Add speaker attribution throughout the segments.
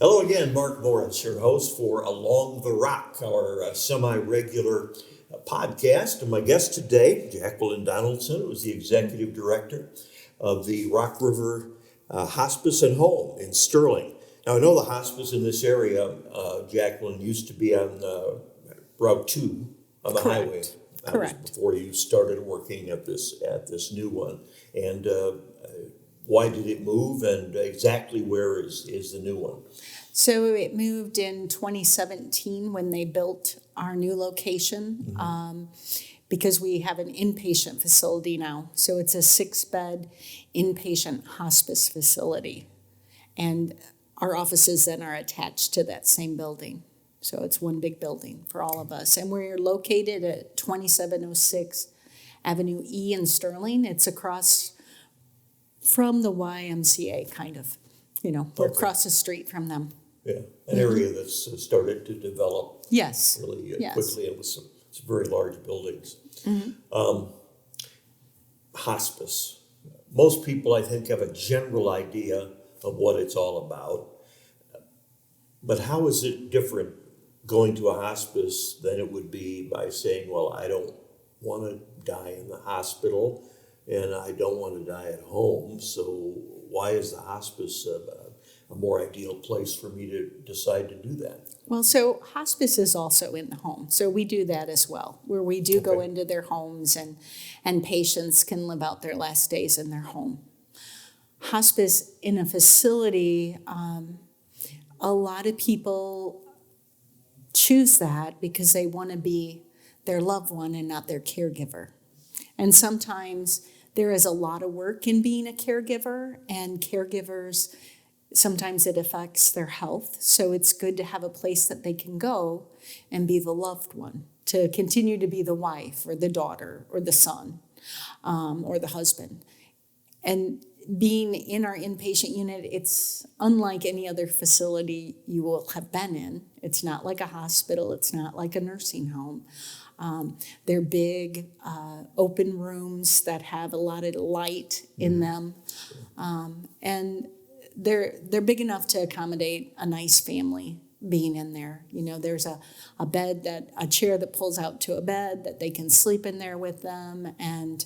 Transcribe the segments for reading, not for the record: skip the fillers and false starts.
Speaker 1: Hello again, Mark Moritz, your host for Along the Rock, our semi-regular podcast. And my guest today, Jacqueline Donaldson, who's the executive director of the Rock River Hospice and Home in Sterling. Now, I know the hospice in this area, Jacqueline, used to be on Route 2 on the highway.
Speaker 2: Correct.
Speaker 1: Before you started working at this new one. And why did it move, and exactly where is the new one?
Speaker 2: So it moved in 2017 when they built our new location, because we have an inpatient facility now. So it's a 6-bed inpatient hospice facility. And our offices then are attached to that same building. So it's one big building for all of us. And we're located at 2706 Avenue E in Sterling. It's across from the YMCA, kind of. We're across the street from them.
Speaker 1: Yeah, an area that's started to develop
Speaker 2: Yes.
Speaker 1: really
Speaker 2: Yes.
Speaker 1: quickly, and with some very large buildings. Hospice. Most people, I think, have a general idea of what it's all about. But how is it different going to a hospice than it would be by saying, well, I don't want to die in the hospital and I don't want to die at home, so why is the hospice a more ideal place for me to decide to do that?
Speaker 2: Well, so hospice is also in the home. So we do that as well, where we do go into their homes and patients can live out their last days in their home. Hospice in a facility, a lot of people choose that because they want to be their loved one and not their caregiver. And sometimes there is a lot of work in being a caregiver, and caregivers, sometimes it affects their health. So it's good to have a place that they can go and be the loved one, to continue to be the wife or the daughter or the son or the husband. And being in our inpatient unit, it's unlike any other facility you will have been in. It's not like a hospital. It's not like a nursing home. They're big, open rooms that have a lot of light in them. And they're big enough to accommodate a nice family being in there. There's a bed, a chair that pulls out to a bed that they can sleep in there with them. And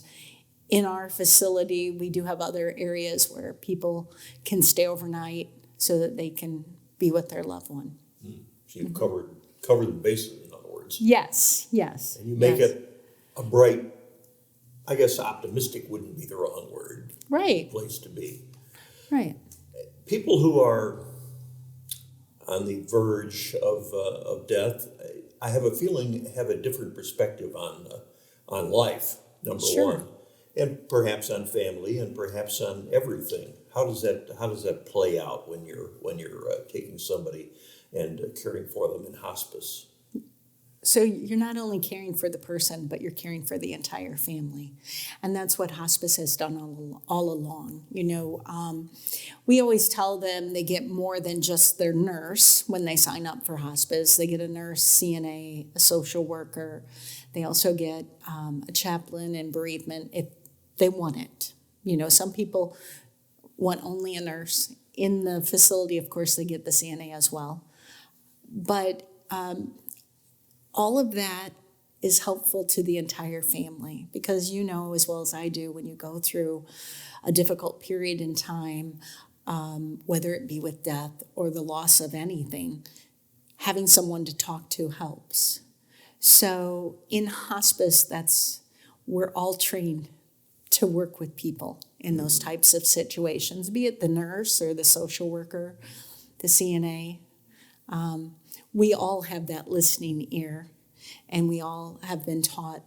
Speaker 2: in our facility, we do have other areas where people can stay overnight so that they can be with their loved one.
Speaker 1: So you've covered the bases, in other words.
Speaker 2: Yes.
Speaker 1: And you make it a bright, I guess optimistic wouldn't be the wrong word.
Speaker 2: Right.
Speaker 1: Place to be.
Speaker 2: Right.
Speaker 1: People who are on the verge of death, I have a feeling, have a different perspective on life, number one, and perhaps on family, and perhaps on everything. How does that play out when you're taking somebody and caring for them in hospice?
Speaker 2: So you're not only caring for the person, but you're caring for the entire family. And that's what hospice has done all along. We always tell them they get more than just their nurse when they sign up for hospice. They get a nurse, CNA, a social worker. They also get a chaplain and bereavement if they want it. Some people want only a nurse. In the facility, of course, they get the CNA as well. But all of that is helpful to the entire family because as well as I do, when you go through a difficult period in time, whether it be with death or the loss of anything, having someone to talk to helps. So in hospice, we're all trained to work with people in those types of situations, be it the nurse or the social worker, the CNA. We all have that listening ear, and we all have been taught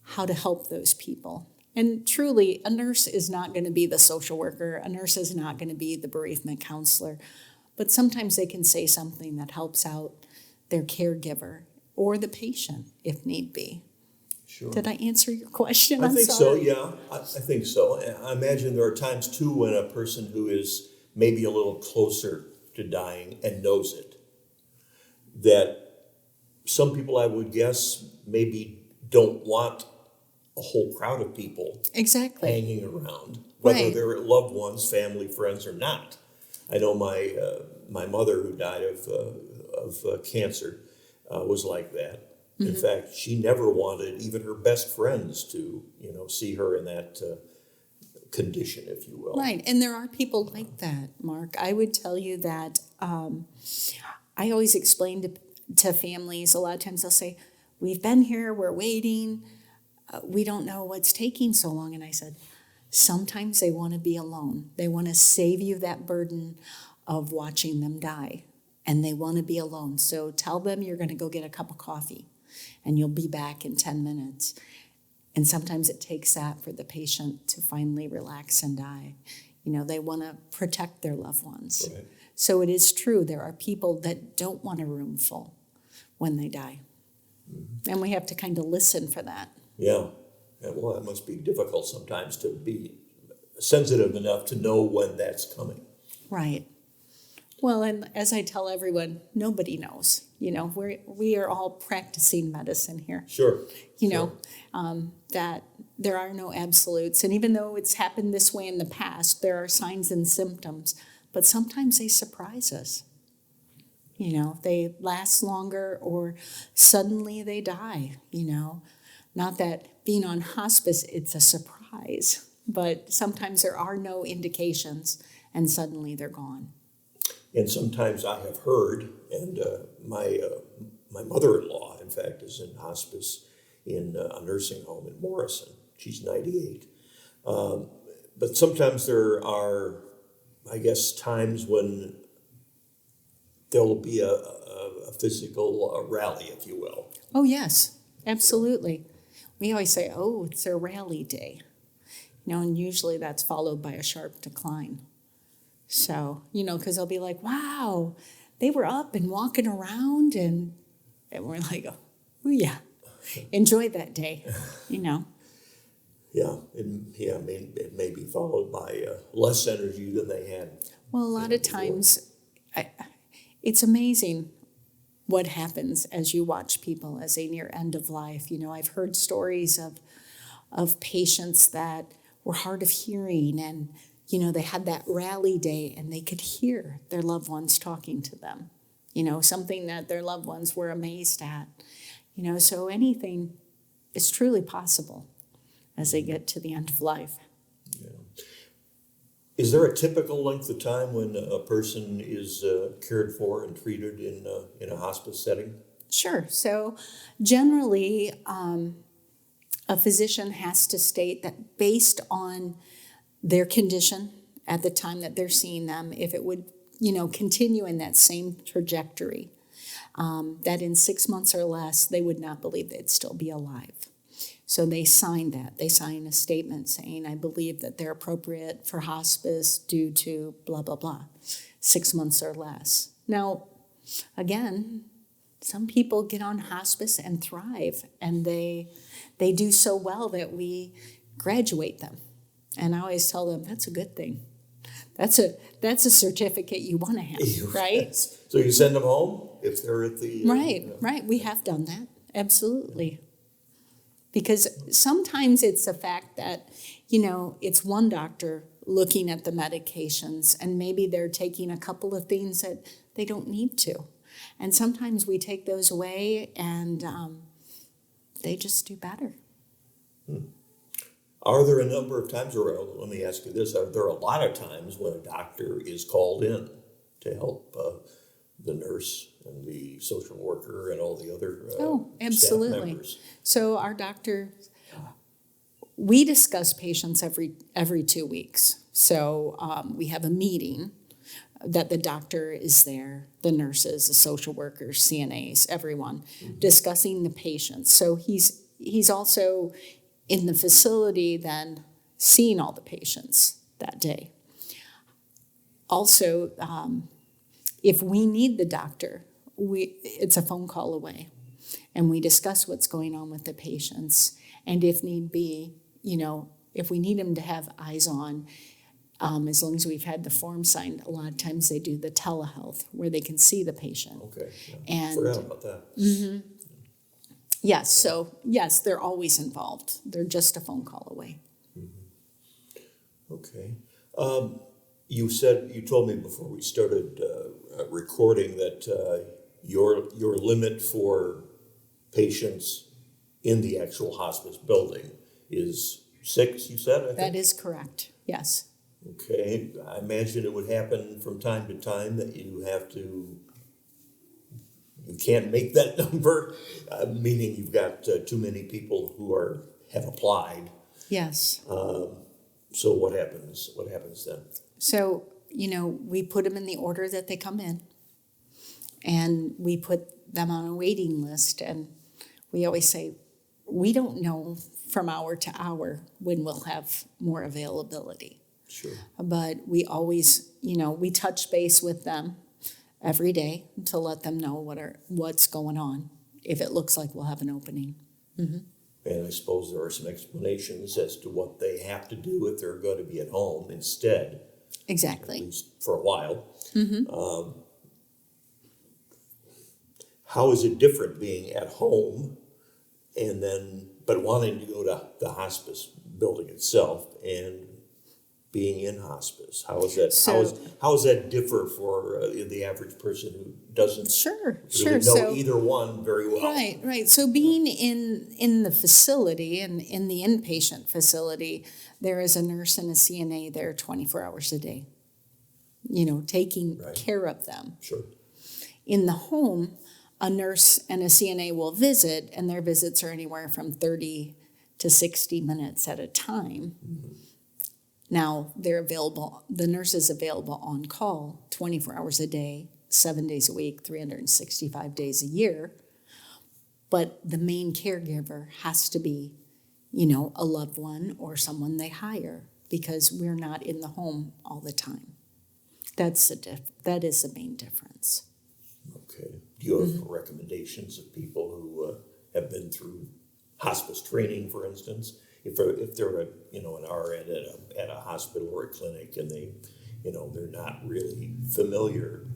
Speaker 2: how to help those people. And truly, a nurse is not going to be the social worker. A nurse is not going to be the bereavement counselor. But sometimes they can say something that helps out their caregiver or the patient if need be.
Speaker 1: Sure.
Speaker 2: Did I answer your question?
Speaker 1: I think so, yeah. I think so. I imagine there are times, too, when a person who is maybe a little closer to dying and knows it, that some people, I would guess, maybe don't want a whole crowd of people hanging around, whether they're loved ones, family, friends, or not. I know my my mother, who died of cancer, was like that. In fact, she never wanted even her best friends to, see her in that condition, if you will.
Speaker 2: Right, and there are people like that, Mark. I would tell you that I always explain to families, a lot of times they'll say, we've been here, we're waiting, we don't know what's taking so long. And I said, sometimes they want to be alone. They want to save you that burden of watching them die, and they want to be alone. So tell them you're going to go get a cup of coffee, and you'll be back in 10 minutes. And sometimes it takes that for the patient to finally relax and die. They want to protect their loved ones.
Speaker 1: Right.
Speaker 2: So it is true, there are people that don't want a room full when they die. And we have to kind of listen for that.
Speaker 1: Yeah. Well, it must be difficult sometimes to be sensitive enough to know when that's coming.
Speaker 2: Right. Well, and as I tell everyone, nobody knows. We are all practicing medicine here.
Speaker 1: Sure.
Speaker 2: That there are no absolutes. And even though it's happened this way in the past, there are signs and symptoms. But sometimes they surprise us. They last longer, or suddenly they die. Not that being on hospice, it's a surprise. But sometimes there are no indications, and suddenly they're gone.
Speaker 1: And sometimes I have heard, and my mother-in-law, in fact, is in hospice in a nursing home in Morrison. She's 98. But sometimes there are, I guess, times when there'll be a physical rally, if you will.
Speaker 2: Oh, yes, absolutely. We always say, oh, it's a rally day. And usually that's followed by a sharp decline. So, because they'll be like, wow, they were up and walking around, and we're like, oh, yeah, enjoy that day,
Speaker 1: Yeah, it may be followed by less energy than they had.
Speaker 2: Well, a lot of times, it's amazing what happens as you watch people as they near end of life. I've heard stories of patients that were hard of hearing, and they had that rally day and they could hear their loved ones talking to them, something that their loved ones were amazed at. So anything is truly possible as they get to the end of life.
Speaker 1: Yeah. Is there a typical length of time when a person is cared for and treated in a hospice setting?
Speaker 2: Sure. So generally, a physician has to state that based on their condition at the time that they're seeing them, if it would, continue in that same trajectory, that in 6 months or less, they would not believe they'd still be alive. So they sign that. They sign a statement saying, I believe that they're appropriate for hospice due to blah, blah, blah, 6 months or less. Now, again, some people get on hospice and thrive, and they do so well that we graduate them. And I always tell them, that's a good thing. That's a certificate you want to have, right?
Speaker 1: So you send them home if they're at the...
Speaker 2: Right. We have done that. Absolutely. Because sometimes it's the fact that, it's one doctor looking at the medications, and maybe they're taking a couple of things that they don't need to. And sometimes we take those away, and they just do better.
Speaker 1: Are there a number of times, or let me ask you this, are there a lot of times when a doctor is called in to help the nurse and the social worker and all the other staff members?
Speaker 2: So our doctor, we discuss patients every 2 weeks. So we have a meeting that the doctor is there, the nurses, the social workers, CNAs, everyone, discussing the patients. So he's also in the facility then seeing all the patients that day. Also, if we need the doctor, it's a phone call away, and we discuss what's going on with the patients. And if need be, if we need them to have eyes on, as long as we've had the form signed, a lot of times they do the telehealth where they can see the patient. Okay, yeah. And
Speaker 1: forgot about that.
Speaker 2: Mm-hmm. Yes, so yes, they're always involved. They're just a phone call away.
Speaker 1: Mm-hmm. Okay. You told me before we started recording that your limit for patients in the actual hospice building is 6, you said, I think?
Speaker 2: That is correct, yes.
Speaker 1: Okay, I imagine it would happen from time to time that you can't make that number, meaning you've got too many people who have applied.
Speaker 2: Yes.
Speaker 1: So what happens? What happens then?
Speaker 2: So, we put them in the order that they come in, and we put them on a waiting list. And we always say, we don't know from hour to hour when we'll have more availability.
Speaker 1: Sure.
Speaker 2: But we always, we touch base with them every day to let them know what's going on, if it looks like we'll have an opening. Mm-hmm.
Speaker 1: And I suppose there are some explanations as to what they have to do if they're going to be at home instead.
Speaker 2: Exactly.
Speaker 1: At least for a while.
Speaker 2: Mm-hmm.
Speaker 1: How is it different being at home but wanting to go to the hospice building itself and being in hospice? How is that? How does that differ for the average person who doesn't really know either one very well?
Speaker 2: Right. So being in the facility and in the inpatient facility, there is a nurse and a CNA there 24 hours a day, taking care of them.
Speaker 1: Sure.
Speaker 2: In the home, a nurse and a CNA will visit, and their visits are anywhere from 30 to 60 minutes at a time. Mm-hmm. Now, the nurse is available on call 24 hours a day, 7 days a week, 365 days a year. But the main caregiver has to be, a loved one or someone they hire, because we're not in the home all the time. That is the main difference.
Speaker 1: Okay. Do you have recommendations of people who have been through hospice training, for instance? If they're an RN at a hospital or a clinic, and they're not really familiar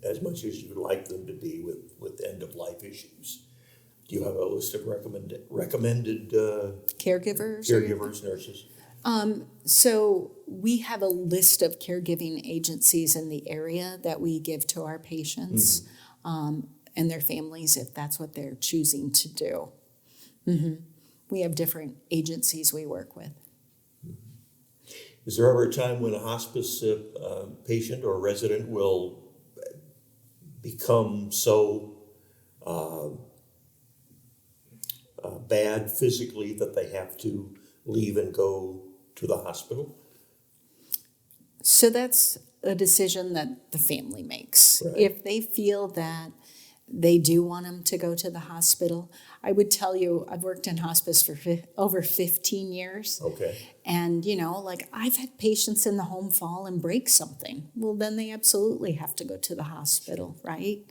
Speaker 1: as much as you'd like them to be with end of life issues, do you have a list of recommended caregivers, nurses?
Speaker 2: So we have a list of caregiving agencies in the area that we give to our patients and their families, if that's what they're choosing to do. Mm-hmm. We have different agencies we work with.
Speaker 1: Is there ever a time when a hospice patient or resident will become so bad physically that they have to leave and go to the hospital?
Speaker 2: So that's a decision that the family makes. Right. If they feel that they do want them to go to the hospital, I would tell you, I've worked in hospice for over 15 years.
Speaker 1: Okay.
Speaker 2: And, I've had patients in the home fall and break something. Well, then they absolutely have to go to the hospital, right?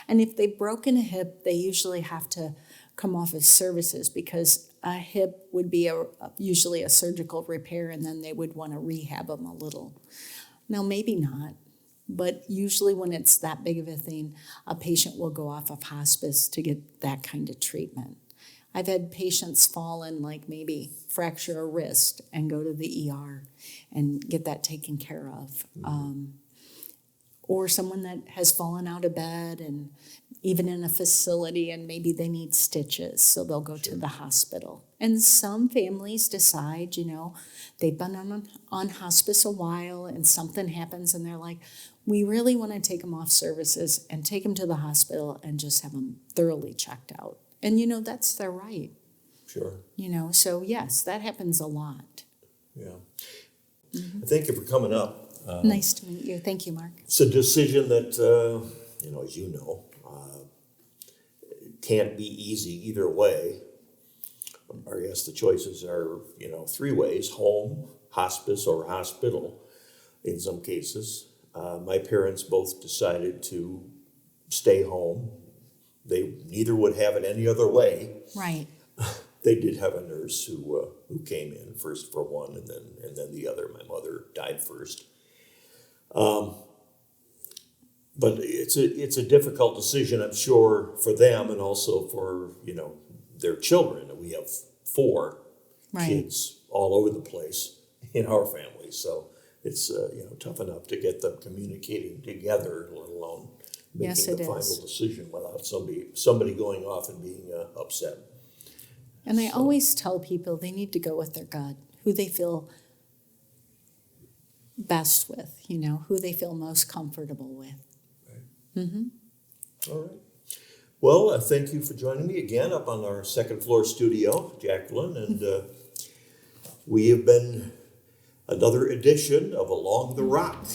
Speaker 2: And if they've broken a hip, they usually have to come off of services, because a hip would be usually a surgical repair, and then they would want to rehab them a little. Now, maybe not. But usually when it's that big of a thing, a patient will go off of hospice to get that kind of treatment. I've had patients fall and maybe fracture a wrist and go to the ER and get that taken care of. Or someone that has fallen out of bed and even in a facility, and maybe they need stitches, so they'll go to the hospital. And some families decide, they've been on hospice a while and something happens and they're like, we really want to take them off services and take them to the hospital and just have them thoroughly checked out. And, that's their right.
Speaker 1: Sure.
Speaker 2: So yes, that happens a lot.
Speaker 1: Yeah. Mm-hmm. Thank you for coming up.
Speaker 2: Nice to meet you. Thank you, Mark.
Speaker 1: It's a decision that, as you know, can't be easy either way. I guess the choices are, 3 ways: home, hospice, or hospital in some cases. My parents both decided to stay home. They neither would have it any other way.
Speaker 2: Right.
Speaker 1: They did have a nurse who came in first for one, and then the other. My mother died first. But it's a difficult decision, I'm sure, for them and also for their children. We have 4 kids all over the place in our family, so it's tough enough to get them communicating together, let alone
Speaker 2: Yes,
Speaker 1: making
Speaker 2: it
Speaker 1: the final
Speaker 2: is.
Speaker 1: decision without somebody going off and being upset.
Speaker 2: And I always tell people they need to go with their gut, who they feel best with, who they feel most comfortable with.
Speaker 1: Right.
Speaker 2: Mm-hmm.
Speaker 1: All right. Well, thank you for joining me again up on our second floor studio, Jacqueline, and we have been another edition of Along the Rock.